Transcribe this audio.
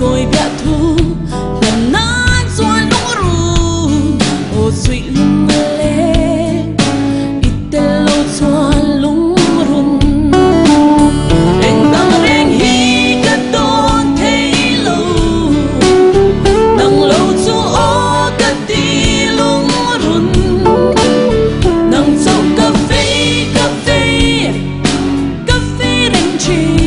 Côi bia thu lần nan xoan lũ ru ô suy lung lê ít lâu xoan lung run anh đang rèn hi cả đón thấy lâu nang lâu chu ô cả ti lung run nang sâu cà phê rèn chi